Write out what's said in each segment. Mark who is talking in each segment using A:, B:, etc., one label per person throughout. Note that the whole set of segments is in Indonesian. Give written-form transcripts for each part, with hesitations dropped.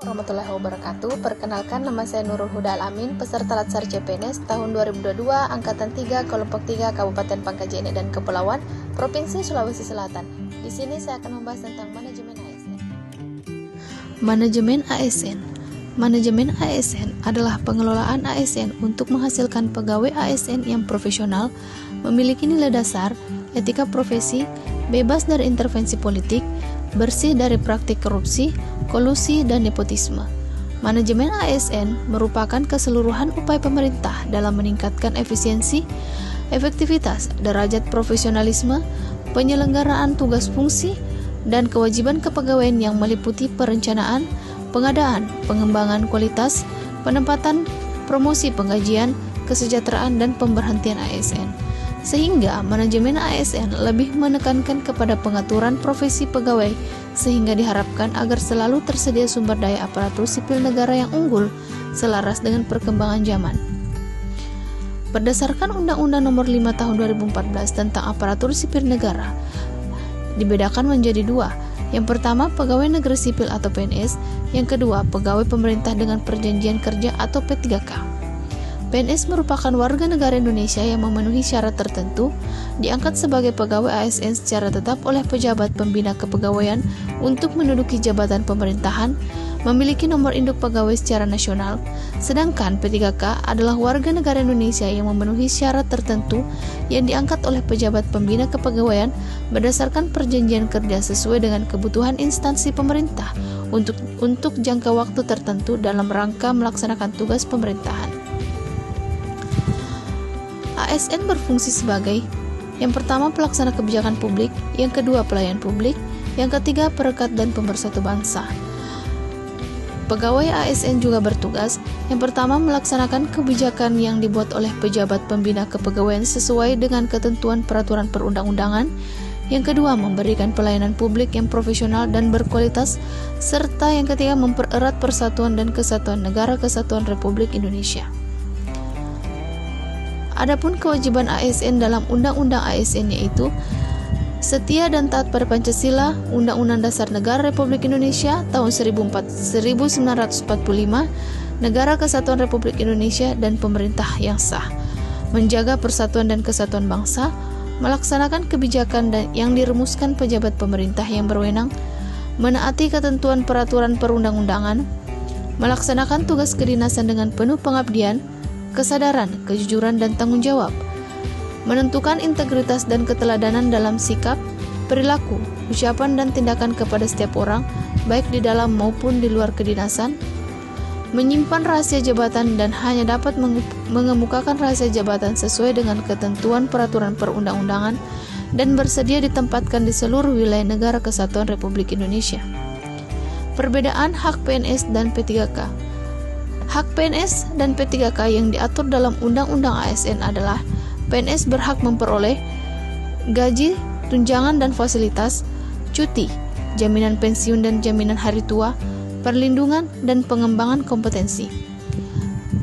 A: Warahmatullahi wabarakatuh. Perkenalkan, nama saya Nurul Huda Alamin, peserta Latsar CPNS tahun 2022, Angkatan 3, Kelompok 3, Kabupaten Pangkajene dan Kepulauan, Provinsi Sulawesi Selatan. Di sini saya akan membahas tentang manajemen ASN. Manajemen ASN. Manajemen ASN adalah pengelolaan ASN untuk menghasilkan pegawai ASN yang profesional, memiliki nilai dasar, etika profesi, bebas dari intervensi politik, bersih dari praktik korupsi, kolusi, dan nepotisme. Manajemen ASN merupakan keseluruhan upaya pemerintah dalam meningkatkan efisiensi, efektivitas, derajat profesionalisme, penyelenggaraan tugas fungsi, dan kewajiban kepegawaian yang meliputi perencanaan, pengadaan, pengembangan kualitas, penempatan, promosi penggajian, kesejahteraan, dan pemberhentian ASN. Sehingga manajemen ASN lebih menekankan kepada pengaturan profesi pegawai, sehingga diharapkan agar selalu tersedia sumber daya aparatur sipil negara yang unggul selaras dengan perkembangan zaman. Berdasarkan Undang-Undang Nomor 5 Tahun 2014 tentang aparatur sipil negara, dibedakan menjadi dua. Yang pertama, pegawai negeri sipil atau PNS, yang kedua, pegawai pemerintah dengan perjanjian kerja atau P3K. PNS merupakan warga negara Indonesia yang memenuhi syarat tertentu, diangkat sebagai pegawai ASN secara tetap oleh pejabat pembina kepegawaian untuk menduduki jabatan pemerintahan, memiliki nomor induk pegawai secara nasional, sedangkan P3K adalah warga negara Indonesia yang memenuhi syarat tertentu yang diangkat oleh pejabat pembina kepegawaian berdasarkan perjanjian kerja sesuai dengan kebutuhan instansi pemerintah untuk jangka waktu tertentu dalam rangka melaksanakan tugas pemerintahan. ASN berfungsi sebagai yang pertama pelaksana kebijakan publik, yang kedua pelayan publik, yang ketiga perekat dan pemersatu bangsa. Pegawai ASN juga bertugas yang pertama melaksanakan kebijakan yang dibuat oleh pejabat pembina kepegawaian sesuai dengan ketentuan peraturan perundang-undangan, yang kedua memberikan pelayanan publik yang profesional dan berkualitas, serta yang ketiga mempererat persatuan dan kesatuan negara kesatuan Republik Indonesia. Adapun kewajiban ASN dalam Undang-Undang ASN yaitu setia dan taat pada Pancasila, Undang-Undang Dasar Negara Republik Indonesia tahun 1945, Negara Kesatuan Republik Indonesia dan pemerintah yang sah, menjaga persatuan dan kesatuan bangsa, melaksanakan kebijakan yang dirumuskan pejabat pemerintah yang berwenang, menaati ketentuan peraturan perundang-undangan, melaksanakan tugas kedinasan dengan penuh pengabdian, kesadaran, kejujuran, dan tanggung jawab, menentukan integritas dan keteladanan dalam sikap, perilaku, ucapan, dan tindakan kepada setiap orang, baik di dalam maupun di luar kedinasan, menyimpan rahasia jabatan dan hanya dapat mengemukakan rahasia jabatan sesuai dengan ketentuan peraturan perundang-undangan, dan bersedia ditempatkan di seluruh wilayah negara kesatuan Republik Indonesia. Perbedaan hak PNS dan P3K. Hak PNS dan P3K yang diatur dalam Undang-Undang ASN adalah PNS berhak memperoleh gaji, tunjangan dan fasilitas, cuti, jaminan pensiun dan jaminan hari tua, perlindungan dan pengembangan kompetensi.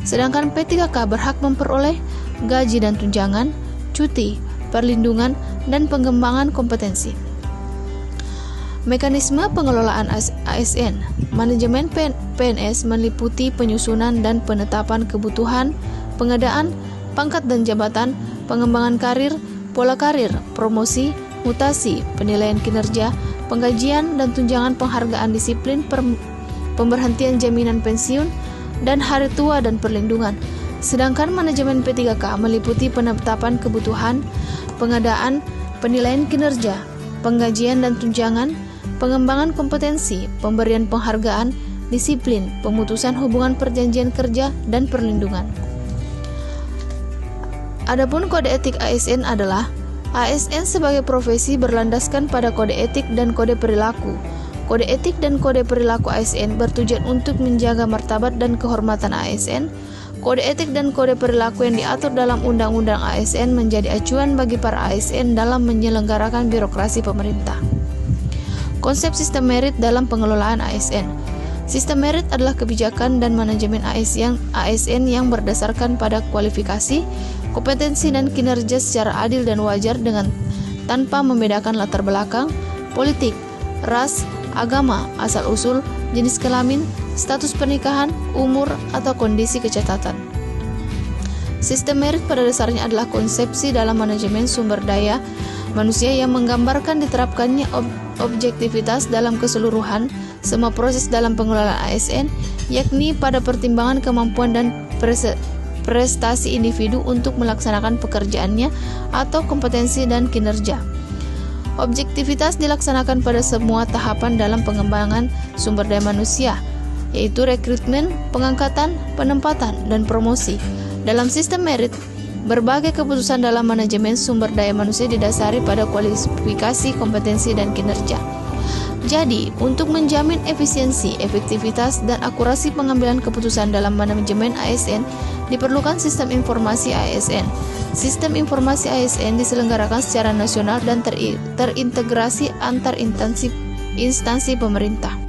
A: Sedangkan P3K berhak memperoleh gaji dan tunjangan, cuti, perlindungan dan pengembangan kompetensi. Mekanisme pengelolaan ASN. Manajemen PNS meliputi penyusunan dan penetapan kebutuhan, pengadaan, pangkat dan jabatan, pengembangan karir, pola karir, promosi, mutasi, penilaian kinerja, penggajian dan tunjangan penghargaan disiplin, pemberhentian jaminan pensiun, dan hari tua dan perlindungan. Sedangkan manajemen P3K meliputi penetapan kebutuhan, pengadaan, penilaian kinerja, penggajian dan tunjangan, pengembangan kompetensi, pemberian penghargaan, disiplin, pemutusan hubungan perjanjian kerja, dan perlindungan. Adapun kode etik ASN adalah ASN sebagai profesi berlandaskan pada kode etik dan kode perilaku. Kode etik dan kode perilaku ASN bertujuan untuk menjaga martabat dan kehormatan ASN. Kode etik dan kode perilaku yang diatur dalam Undang-Undang ASN menjadi acuan bagi para ASN dalam menyelenggarakan birokrasi pemerintah. Konsep sistem merit dalam pengelolaan ASN. Sistem merit adalah kebijakan dan manajemen ASN yang berdasarkan pada kualifikasi, kompetensi dan kinerja secara adil dan wajar dengan tanpa membedakan latar belakang, politik, ras, agama, asal-usul, jenis kelamin, status pernikahan, umur, atau kondisi kecatatan. Sistem merit pada dasarnya adalah konsepsi dalam manajemen sumber daya manusia yang menggambarkan diterapkannya objektivitas dalam keseluruhan semua proses dalam pengelolaan ASN, yakni pada pertimbangan kemampuan dan prestasi individu untuk melaksanakan pekerjaannya atau kompetensi dan kinerja. Objektivitas dilaksanakan pada semua tahapan dalam pengembangan sumber daya manusia, yaitu rekrutmen, pengangkatan, penempatan, dan promosi. Dalam sistem merit, berbagai keputusan dalam manajemen sumber daya manusia didasari pada kualifikasi, kompetensi, dan kinerja. Jadi, untuk menjamin efisiensi, efektivitas, dan akurasi pengambilan keputusan dalam manajemen ASN, diperlukan sistem informasi ASN. Sistem informasi ASN diselenggarakan secara nasional dan terintegrasi antar instansi pemerintah.